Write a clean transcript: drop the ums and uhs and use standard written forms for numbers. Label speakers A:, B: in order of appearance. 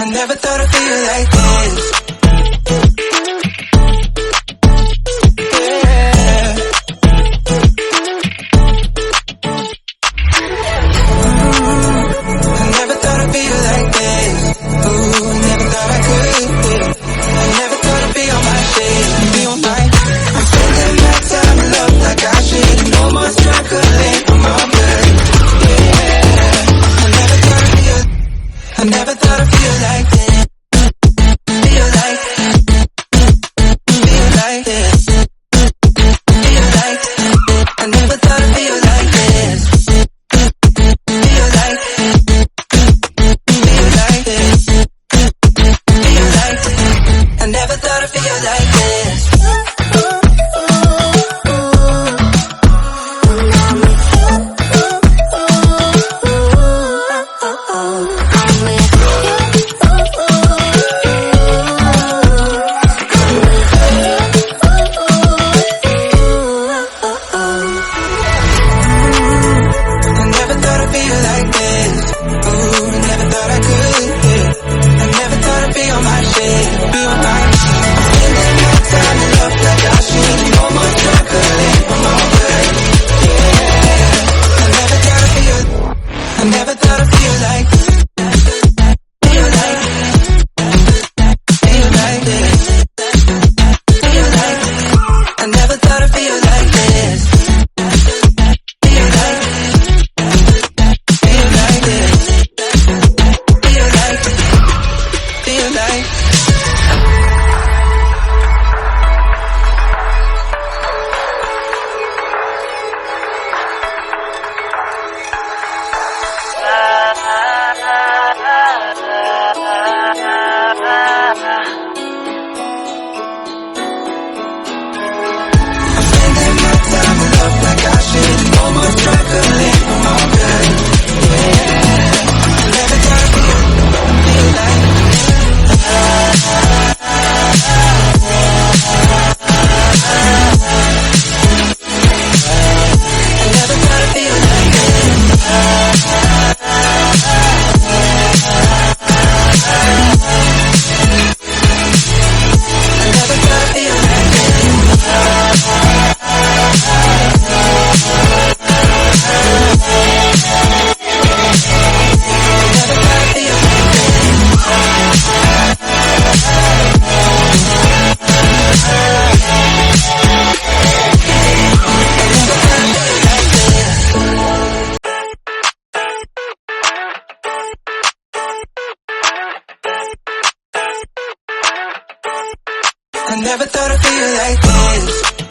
A: I never thought I'd feel like this. I never thought I'd feel like this. Feel like, feel like this. Feel like, I never thought I'd feel like this. Feel like, feel like this. Feel like, I never thought I'd feel like this. I never thought I'd feel like this. Feel like, feel like this. Feel like, I never thought I'd feel like this. Feel like, feel like this. Feel like, feel like. I never thought I'd feel like this.